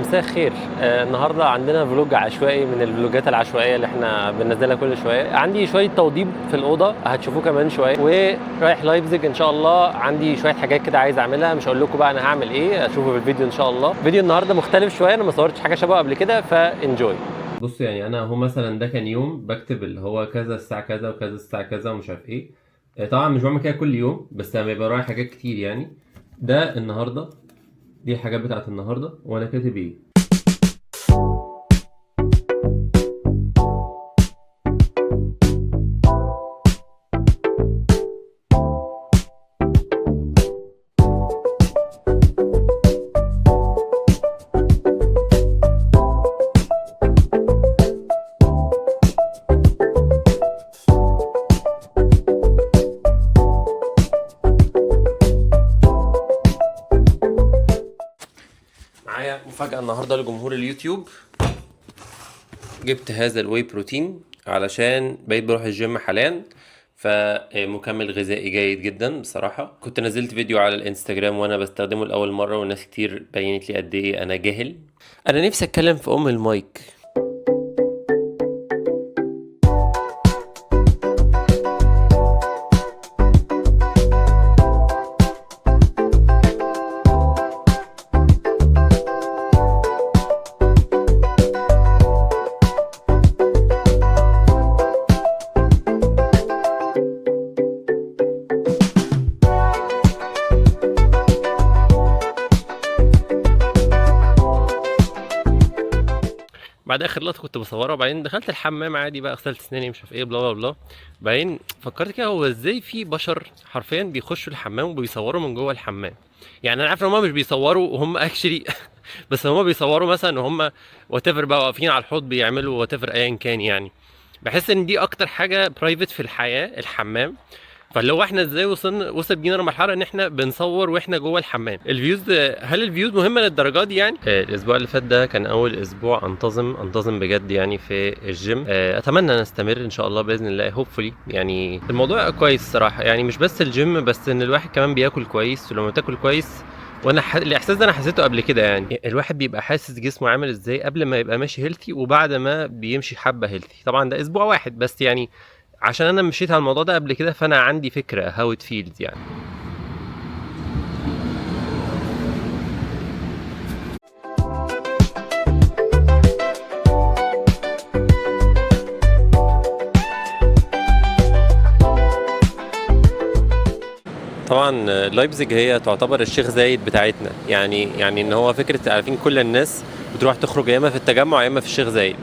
مساء الخير. النهارده عندنا فلوج عشوائي من الفلوجات العشوائيه اللي احنا بننزلها كل شويه. عندي شويه توضيب في الاوضه هتشوفوه كمان شويه، ورايح لايبزيج ان شاء الله. عندي شويه حاجات كده عايز اعملها، مش هقول لكم بقى انا هعمل ايه، اشوفوا في الفيديو ان شاء الله. فيديو النهارده مختلف شويه، انا ما صورتش حاجه شبهه قبل كده، فانجوي. بصوا يعني انا هو مثلا ده كان يوم بكتب اللي هو كذا الساعه كذا وكذا الساعه كذا ومش عارف ايه. طبعا مش بعمل كده كل يوم، بس لما يبقى ورايا حاجات كتير يعني. ده النهارده، دي الحاجات بتاعت النهارده وانا كاتب ايه. معايا مفاجأة النهاردة لجمهور اليوتيوب. جبت هذا الواي بروتين علشان بقيت بروح الجيم حاليا، فمكمل غذائي جيد جدا بصراحة. كنت نزلت فيديو على الانستجرام وانا بستخدمه لأول مرة، والناس كتير بينت لي قد ايه انا جاهل. انا نفسي اتكلم في المايك. بعد اخر لقطه كنت بصورها، وبعدين دخلت الحمام عادي بقى، غسلت اسناني مش عارف ايه بلا بلا بلا. بعدين فكرت كده، هو ازاي في بشر حرفيا بيخشوا الحمام وبيصوروا من جوه الحمام؟ يعني انا عارف ان هم مش بيصوروا وهم اكشلي بس هم بيصوروا مثلا وهم وات ايفر بقى واقفين على الحوض بيعملوا وات ايفر ايا كان يعني. بحس ان دي اكتر حاجه برايفت في الحياه، الحمام. فاللي هو احنا ازاي وصل بينا لمرحله ان احنا بنصور واحنا جوه الحمام؟ الفيوز، هل الفيوز مهمه للدرجه دي يعني؟ الاسبوع اللي فات ده كان اول اسبوع انتظم بجد يعني في الجيم. اتمنى نستمر ان شاء الله باذن الله، هوبفولي. يعني الموضوع كويس صراحه، يعني مش بس الجيم، بس ان الواحد كمان بياكل كويس. ولما تاكل كويس، وانا الاحساس ده انا حسيته قبل كده، يعني الواحد بيبقى حاسس جسمه عامل ازاي قبل ما يبقى ماشي هيلثي وبعد ما بيمشي حبه هيلثي. طبعا ده اسبوع واحد بس يعني، عشان انا مشيت على الموضوع ده قبل كده، فانا عندي فكره هاو ات فيلز يعني. طبعا لايبزيج هي تعتبر الشيخ زايد بتاعتنا، يعني ان هو فكره، عارفين كل الناس بتروح تخرج يا اما في التجمع يا اما في الشيخ زايد.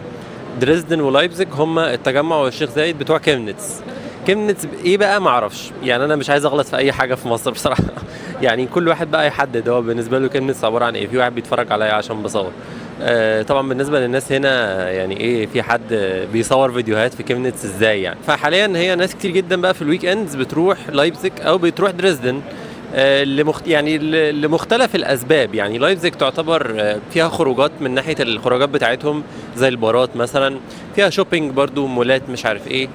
دريسدن ولايبزيج هما التجمع والشيخ زايد بتوع كيمنتس. كيمنتس ايه بقى معرفش، يعني انا مش عايز اغلط في اي حاجه في مصر بصراحه يعني كل واحد بقى يحدد هو بالنسبه له كيمنتس عباره عن ايه. في واحد بيتفرج عليا عشان بصور. طبعا بالنسبه للناس هنا يعني ايه، في حد بيصور فيديوهات في كيمنتس ازاي يعني. فحاليا هي ناس كتير جدا بقى في الويك اندز بتروح لايبزيج او بتروح دريسدن، يعني لمختلف الاسباب. يعني لايبزيج تعتبر فيها خروجات من ناحيه الخروجات بتاعتهم زي البارات مثلا، فيها شوبينج برضو، مولات مش عارف ايه.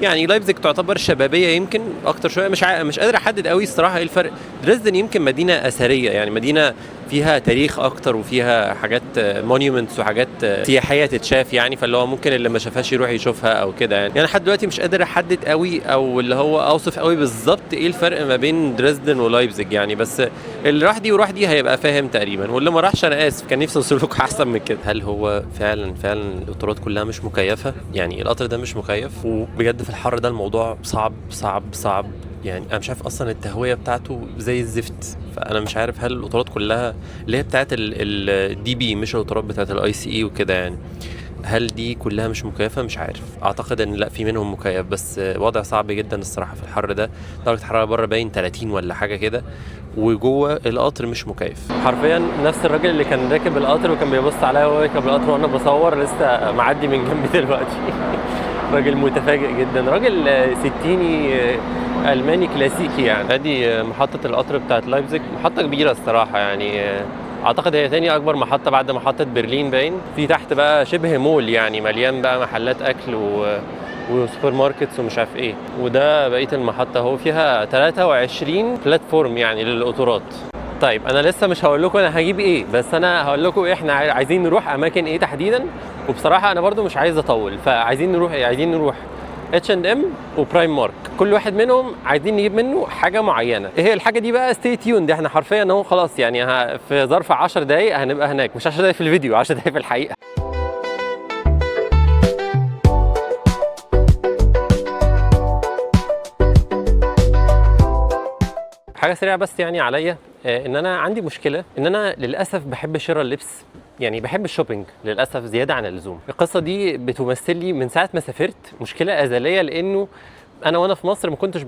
يعني لايبزيج تعتبر شبابيه يمكن اكتر شويه، مش قادر احدد قوي الصراحه ايه الفرق. دريسدن يمكن مدينه اثريه، يعني مدينه فيها تاريخ اكتر وفيها حاجات مونيومنتس وحاجات سياحيه تتشاف يعني. فاللي هو ممكن اللي ما شافهاش يروح يشوفها او كده يعني لحد دلوقتي مش قادر احدد قوي، او اللي هو اوصف قوي بالظبط ايه الفرق ما بين دريسدن ولايبزيج يعني. بس اللي راح دي وراح دي هيبقى فاهم تقريبا، واللي ما راحش انا اسف، كان نفسي اوصل لكم احسن من كده. هل هو فعلا القطارات كلها مش مكيفه؟ يعني القطر ده مش مكيف، وبجد في الحر ده الموضوع صعب صعب صعب. يعني انا مش عارف اصلا التهويه بتاعته زي الزفت. فانا مش عارف هل القطارات كلها اللي هي بتاعت الدي بي، مش القطارات بتاعت الاي سي اي وكده يعني، هل دي كلها مش مكيفه؟ مش عارف. اعتقد ان لا، في منهم مكيف، بس وضع صعب جدا الصراحه في الحر ده. درجه الحراره بره باين 30 ولا حاجه كده، وجوه القطر مش مكيف. حرفيا نفس الراجل اللي كان راكب القطر وكان بيبص عليا وهو راكب القطر وانا بصور لسه معدي من جنبي دلوقتي راجل متفاجئ جدا، راجل ستيني الماني كلاسيكي يعني. ادي محطه القطر بتاعت لايبزيج، محطه كبيره الصراحه يعني. اعتقد هي تاني اكبر محطه بعد محطه برلين باين. في تحت بقى شبه مول يعني، مليان بقى محلات اكل وسوبر ماركتس ومش عارف ايه. وده بقيه المحطه اهو، فيها 23 بلاتفورم يعني للقطارات. طيب انا لسه مش هقول لكم انا هجيب ايه، بس انا هقول لكم احنا عايزين نروح اماكن ايه تحديدا. وبصراحه انا برضو مش عايز اطول، فعايزين نروح ايه؟ عايزين نروح H&M وبرايم مارك، كل واحد منهم عايزين نجيب منه حاجه معينه. ايه هي الحاجه دي بقى؟ ستي تيون دي، احنا حرفيا اهو خلاص يعني في ظرف 10 دقايق هنبقى هناك، مش 10 دقايق في الفيديو، 10 دقايق في الحقيقه. حاجه سريعه بس يعني عليا، ان انا عندي مشكله ان انا للاسف بحب شراء اللبس، يعني بحب الشوبينج للاسف زياده عن اللزوم. القصه دي بتمثل لي من ساعه ما سافرت مشكله ازليه، لانه انا وانا في مصر ما كنتش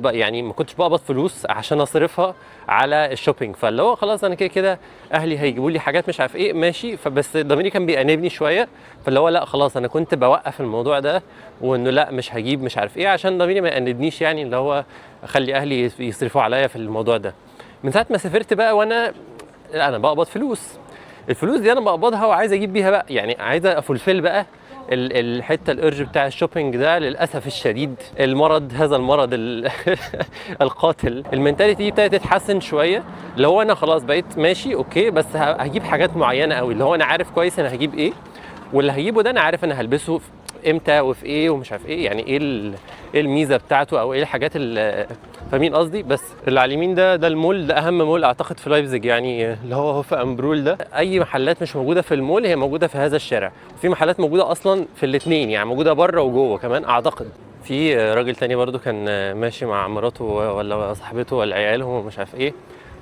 بقبض فلوس عشان اصرفها على الشوبينج، فاللي هو خلاص انا كده كده اهلي هيجيبوا لي حاجات مش عارف ايه ماشي، فبس ضميري كان بيأنبني شويه، فاللي هو لا خلاص انا كنت بوقف الموضوع ده، وانه لا مش هجيب مش عارف ايه عشان ضميري ما يأنبنيش، يعني اللي هو اخلي اهلي يصرفوا عليا في الموضوع ده. من ساعه ما سافرت بقى وانا بقبض فلوس، الفلوس دي انا بقبضها وعايز اجيب بيها بقى، يعني عايز افولفل بقى الحته الارج بتاع الشوبينج ده. للاسف الشديد المرض، هذا المرض القاتل، المنتاليتي دي ابتدت تتحسن شويه، اللي هو انا خلاص بقيت ماشي اوكي، بس هجيب حاجات معينه قوي، اللي هو انا عارف كويس انا هجيب ايه، واللي هجيبه ده انا عارف انا هلبسه امتى وفي ايه ومش عارف ايه، يعني ايه الميزه بتاعته او ايه الحاجات اللي فاهمين قصدي. بس اللي على اليمين ده المول، ده اهم مول اعتقد في لايبزيج، يعني اللي هو في امبرول ده. اي محلات مش موجوده في المول هي موجوده في هذا الشارع، وفي محلات موجوده اصلا في الاثنين، يعني موجوده بره وجوه كمان اعتقد. في راجل تاني برضو كان ماشي مع مراته ولا صاحبته ولا عيالهم ومش عارف ايه،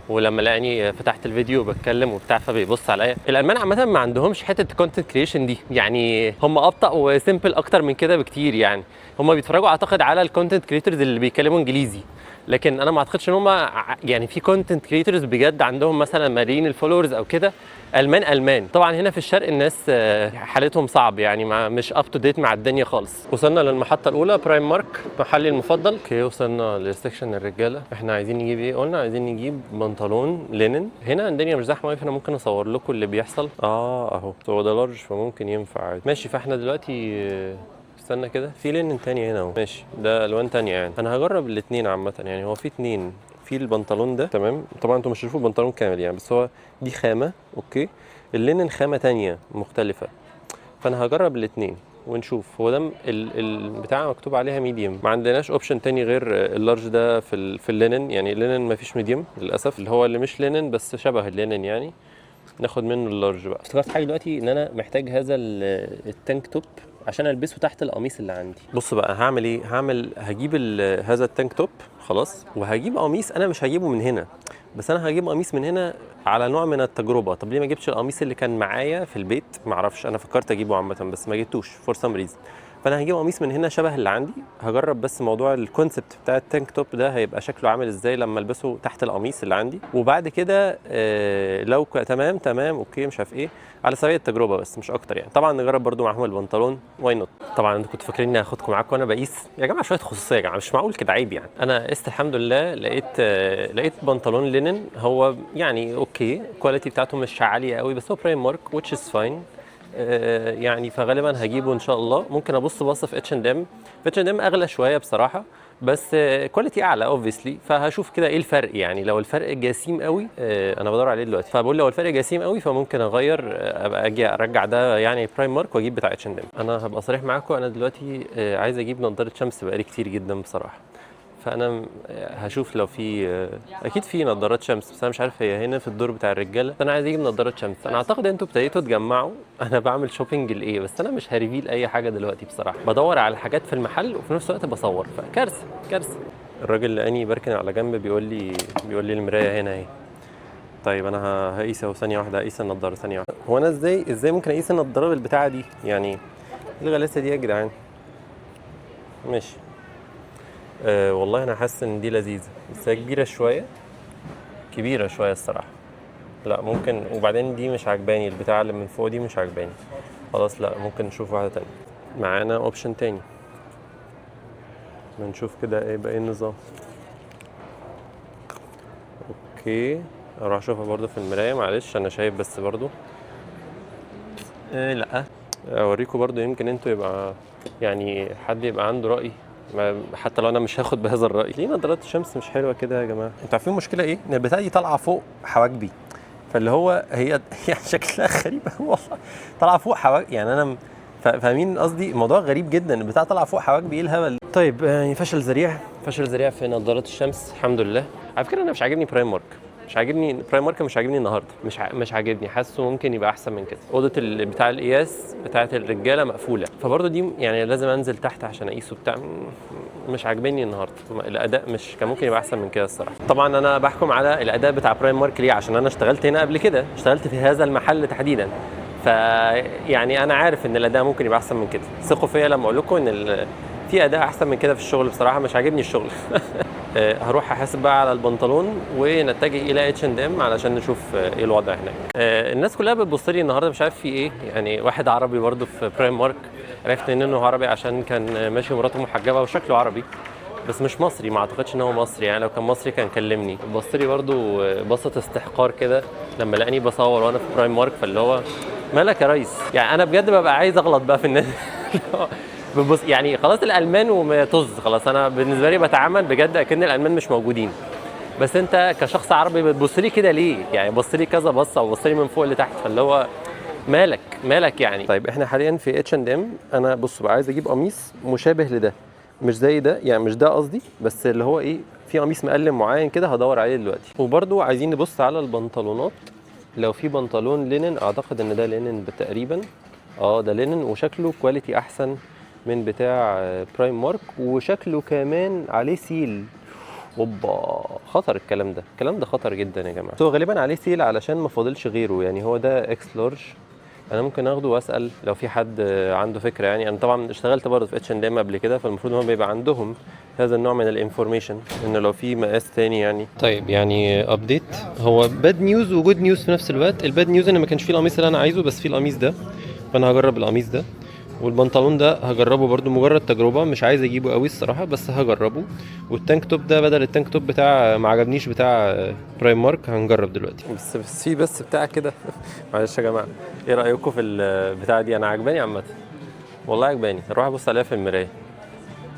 ولما لقاني فتحت الفيديو بتكلم وبتاع فبيبص عليا. الالمان عامه ما عندهمش حته الكونتنت كريشن دي، يعني هم ابطا وسيمبل اكتر من كده بكتير، يعني هم بيتفرجوا اعتقد على الكونتنت كريتورز اللي بيتكلموا انجليزي، لكن انا ما اعتقدش ان هم يعني في كونتنت كريتورز بجد عندهم مثلا ملايين الفولورز او كده المان. طبعا هنا في الشرق الناس حالتهم صعب، يعني مش اب تو ديت مع الدنيا خالص. وصلنا للمحطه الاولى برايم مارك، محلي المفضل. اوكي وصلنا لسكشن الرجاله. احنا عايزين نجيب ايه؟ قلنا عايزين نجيب بنطلون لينن. هنا الدنيا مش زحمه قوي، فانا ممكن اصور لكم اللي بيحصل. اهو هو ده لارج فممكن ينفع عادي ماشي. فاحنا دلوقتي استنى كده، في لينن تاني هنا اهو ماشي، ده الوان تانية يعني. انا هجرب الاثنين عامه، يعني هو في اتنين، في البنطلون ده تمام، طبعا انتوا مش هتشوفوا البنطلون كامل يعني، بس هو دي خامه اوكي، اللينن خامه تانية مختلفه، فانا هجرب الاثنين ونشوف. هو ده البتاع مكتوب عليها ميديوم، ما عندناش اوبشن تاني غير اللارج ده في اللينن، يعني اللينن ما فيش ميديوم للاسف، اللي هو اللي مش لينن بس شبه اللينن يعني، ناخد منه اللارج بقى. افتكرت حاجه دلوقتي ان انا محتاج هذا التانك توب عشان البسه تحت القميص اللي عندي. بص بقى هعمل ايه، هجيب هذا التانك توب خلاص، وهجيب قميص انا مش هجيبه من هنا، بس انا هجيب قميص من هنا على نوع من التجربه. طب ليه ما جبتش القميص اللي كان معايا في البيت؟ ما اعرفش، انا فكرت اجيبه عامه بس ما جبتوش فور سام ريزن. فانا هجيب قميص من هنا شبه اللي عندي، هجرب بس موضوع الكونسبت بتاع التانك توب ده هيبقى شكله عامل ازاي لما البسه تحت القميص اللي عندي، وبعد كده لو تمام اوكي مش عارف ايه، على سبيل التجربه بس مش اكتر يعني. طبعا نجرب برده معاهم البنطلون، واي نوت. طبعا انتوا كنتوا فاكرين اني هاخدكم معاكم وانا بقيس؟ يا جماعه شويه خصوصيه يا جماعه، مش معقول كده، عيب يعني. انا قست الحمد لله، لقيت بنطلون لينن، هو يعني اوكي الكواليتي بتاعته مش عاليه قوي، بس هو برايم مارك which is fine يعني، فغالبا هجيبه ان شاء الله. ممكن ابص في H&M، في H&M اغلى شويه بصراحه، بس كواليتي اعلى اوبفيسلي، فهشوف كده ايه الفرق يعني. لو الفرق جسيم قوي انا بدور عليه دلوقتي، فبقول لو الفرق جسيم قوي فممكن اغير، ابقى اجي ارجع ده يعني برايم مارك واجيب بتاع H&M. انا هبقى صريح معاكم، انا دلوقتي عايز اجيب نظاره شمس بقالي كتير جدا بصراحه، فانا هشوف لو في اكيد في نظارات شمس، بس انا مش عارف هي هنا في الدور بتاع الرجاله، انا عايز اجيب نظارات شمس. انا اعتقد انتوا ابتديتوا تجمعوا انا بعمل شوبينج لايه، بس انا مش هريفيل اي حاجه دلوقتي بصراحه، بدور على حاجات في المحل وفي نفس الوقت بصور، فكارثه. الراجل لقاني بركن على جنب بيقول لي المرايه هنا اهي. طيب انا هقيس اهو، ثانيه واحده هقيس النضاره، ثانيه واحده. هو انا ازاي ممكن اقيس النضاره بالبتاعه دي يعني؟ الغلاسه دي يا جدعان. ماشي والله انا حاسس ان دي لذيذه، بس هي كبيره شويه الصراحه. لا ممكن، وبعدين دي مش عجباني، البتاعه اللي من فوق دي مش عجباني خلاص، لا ممكن نشوف واحده تانية. معانا اوبشن تاني، بنشوف كده ايه بقى النظام. اوكي اروح اشوفها برضو في المرايه، معلش انا شايف بس برضو لا اوريكم برضو، يمكن انتوا يبقى يعني حد يبقى عنده راي حتى لو انا مش هاخد بهذا الراي. ليه نظارات الشمس مش حلوه كده يا جماعه؟ انتوا عارفين المشكله ايه؟ ان البتاعه دي طالعه فوق حواجبي، فاللي هو هي يعني شكلها غريب والله، طالعه فوق حواجبي. يعني انا فاهمين قصدي؟ الموضوع غريب جدا، البتاعه طالعه فوق حواجبي، ايه الهبل؟ طيب يعني فشل ذريع في نظارات الشمس الحمد لله. على فكره انا مش عاجبني برايم مارك، مش عاجبني النهارده، مش عاجبني، حاسه ممكن يبقى احسن من كده. اوضه بتاع القياس بتاعه الرجاله مقفوله، فبرضه دي يعني لازم انزل تحت عشان اقيسه بتاع. مش عاجبني النهارده الاداء، مش كان ممكن يبقى احسن من كده الصراحه. طبعا انا بحكم على الاداء بتاع برايم مارك ليه؟ عشان انا اشتغلت هنا قبل كده، اشتغلت في هذا المحل تحديدا، فيعني انا عارف ان الاداء ممكن يبقى احسن من كده. ثقوا فيا لما اقول لكم ان في اداء احسن من كده في الشغل. بصراحه مش عاجبني الشغل. هروح احاسب بقى على البنطلون ونتجه الى H&M علشان نشوف ايه الوضع هناك. الناس كلها بتبص لي النهارده مش عارف في ايه. يعني واحد عربي برضه في برايم مارك، عرفت انه عربي عشان كان ماشي ومراته محجبه وشكله عربي، بس مش مصري. ما اعتقدش ان هو مصري، يعني لو كان مصري كان كلمني. بص لي برضه بصه استحقار كده لما لقاني بصور وانا في برايم مارك، فاللي هو مالك يا ريس؟ يعني انا بجد ببقى عايز اغلط بقى في الناس. بص يعني خلاص الالمان وطز، خلاص انا بالنسبه لي بتعامل بجد اكن الالمان مش موجودين. بس انت كشخص عربي بتبص لي كده ليه؟ يعني بص لي كذا بصه وبص لي من فوق لتحت، فاللي هو مالك يعني. طيب احنا حاليا في H&M. انا بص بقى عايز اجيب قميص مشابه لده، مش زي ده يعني، مش ده قصدي، بس اللي هو ايه، في قميص مقلم معين كده هدور عليه دلوقتي. وبرده عايزين نبص على البنطلونات، لو في بنطلون لينن، اعتقد ان ده لينن تقريبا. ده لينن وشكله كواليتي احسن من بتاع برايم مارك، وشكله كمان عليه سيل. اوبا خطر الكلام ده خطر جدا يا جماعه. هو غالبا عليه سيل علشان ما فاضلش غيره، يعني هو ده اكس لارج. انا ممكن اخده واسال لو في حد عنده فكره. يعني انا طبعا اشتغلت برضه في H&M قبل كده، فالمفروض هم بيبقى عندهم هذا النوع من الانفورميشن، انه لو في مقاس تاني يعني. طيب يعني ابديت، هو باد نيوز وجود نيوز في نفس الوقت. الباد نيوز ان ما كانش فيه القميص اللي انا عايزه، بس فيه القميص ده، فانا هجرب القميص ده. والبنطلون ده هجربه برضو، مجرد تجربه، مش عايز اجيبه قوي الصراحه، بس هجربه. والتانك توب ده بدل التانك توب بتاع ما عجبنيش بتاع برايم مارك، هنجرب دلوقتي. بس في بتاع كده. معلش يا جماعه، ايه رايكم في البتاع دي؟ انا عجباني عامه والله، عجباني. اروح ابص عليها في المرايه،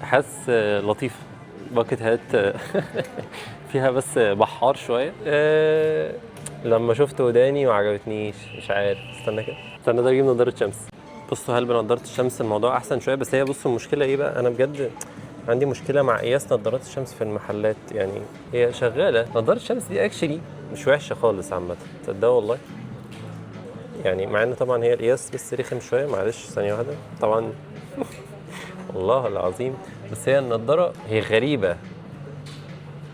حاسس لطيفه. باكت هات. فيها بس بحار شويه. لما شفت وداني ما عجبتنيش، مش عارف. استنى ده اجيب نظاره شمس. بصوا هل بنضاره الشمس الموضوع احسن شويه؟ بس هي بصوا المشكله ايه بقى، انا بجد عندي مشكله مع قياس نظارات الشمس في المحلات. يعني هي شغاله نظاره الشمس دي اكشلي مش وحشه خالص عامه، تصدقوا والله. يعني مع ان طبعا هي القياس بس رخم شويه. معلش ثانيه واحده طبعا. والله العظيم. بس هي النضاره هي غريبه.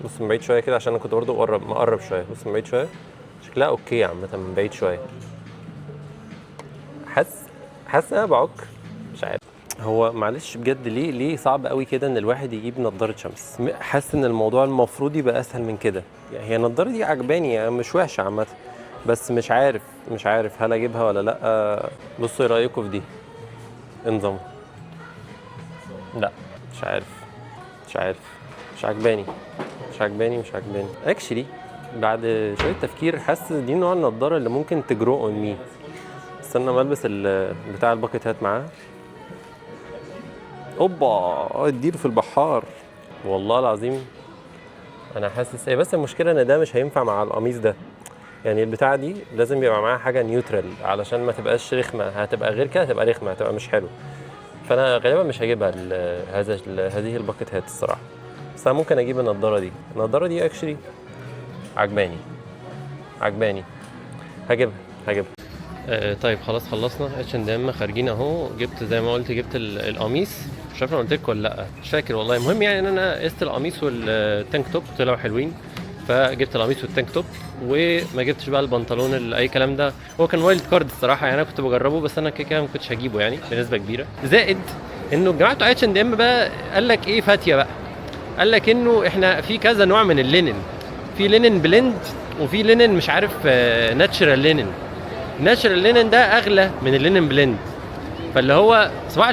بص من بعيد شويه كده، عشان انا كنت برضه مقرب شويه. بص من بعيد شويه، شكلها اوكي عامه من بعيد شويه. حاسس انا بعك، مش عارف. هو معلش بجد ليه صعب قوي كده ان الواحد يجيب نظاره شمس؟ حاسس ان الموضوع المفروض يبقى اسهل من كده. يعني هي النظاره دي عجباني، يعني مش وحشه عامه، بس مش عارف هل اجيبها ولا لا. بصوا ايه رايكم في دي؟ انظموا. لا مش عجباني اكشلي. بعد شويه تفكير حاسس دي نوع النضاره اللي ممكن تجرو اون مي. استنى ما البس بتاع الباكت هات معاه. اوبا اديله في البحار. والله العظيم انا حاسس ايه، بس المشكله ان ده مش هينفع مع القميص ده. يعني البتاعه دي لازم يبقى معاها حاجه نيوترال علشان ما تبقاش رخمه. هتبقى غير كده هتبقى رخمه، هتبقى مش حلو. فانا غالبا مش هجيبها هذه الباكت هات الصراحه. بس انا ممكن اجيب النضاره دي اكشلي عجباني. هجيبها. طيب خلاص خلصنا H&M، خارجين اهو. جبت زي ما قلت، جبت القميص. مش عارف انا قلت لكم ولا لا، مش فاكر والله. المهم يعني ان انا قست القميص والتانك توب طلعوا حلوين، فجبت القميص والتانك توب، وما جبتش بقى البنطلون اي كلام ده. هو كان وايلد كارد الصراحه، يعني انا كنت بجربه، بس انا كده ما كنتش هجيبه يعني بنسبه كبيره. زائد انه الجماعه بتوع H&M بقى قال لك ايه فاتيه بقى، قال لك انه احنا في كذا نوع من اللينن. في لينن بلند، وفي لينن مش عارف ناتشرال لينن. الناتشرال لينن ده اغلى من اللينن بلند، فاللي هو صباح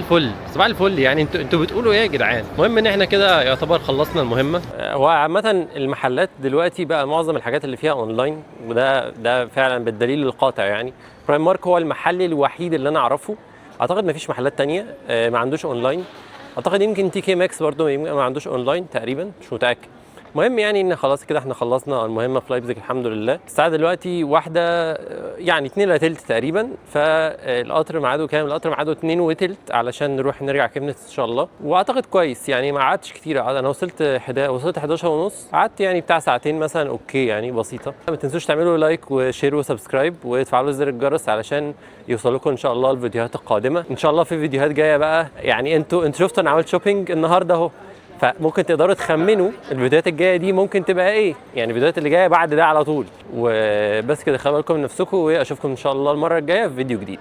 الفل يعني. انتوا بتقولوا ايه يا جدعان؟ المهم ان احنا كده يعتبر خلصنا المهمه. هو عامه المحلات دلوقتي بقى معظم الحاجات اللي فيها اونلاين، وده فعلا بالدليل القاطع. يعني برايم مارك هو المحل الوحيد اللي انا اعرفه، اعتقد ما فيش محلات تانية ما عندوش اونلاين. اعتقد يمكن تي كي ماكس برضه ما عندوش اونلاين تقريبا، مش متاكد. المهم يعني ان خلاص كده احنا خلصنا المهمه في لايبزيج الحمد لله. الساعه دلوقتي واحده يعني 2 الا تلت تقريبا، فالقطر ميعاده كام؟ القطر ميعاده 2 وتلت علشان نروح نرجع كيمنتس ان شاء الله. واعتقد كويس يعني، ما قعدتش كتير، انا وصلت 11 ونص، قعدت يعني بتاع ساعتين مثلا، اوكي يعني بسيطه. ما تنسوش تعملوا لايك وشير وسبسكرايب وتفعلوا زر الجرس علشان يوصلكم ان شاء الله الفيديوهات القادمه. ان شاء الله في فيديوهات جايه بقى، يعني انتوا شفتوا انا عملت شوبينج النهارده اهو، فممكن تقدروا تخمنوا الفيديوهات الجايه دي ممكن تبقى ايه، يعني الفيديوهات اللي جايه بعد ده على طول. وبس كده، خلوا بالكم من نفسكم، واشوفكم ان شاء الله المره الجايه في فيديو جديد.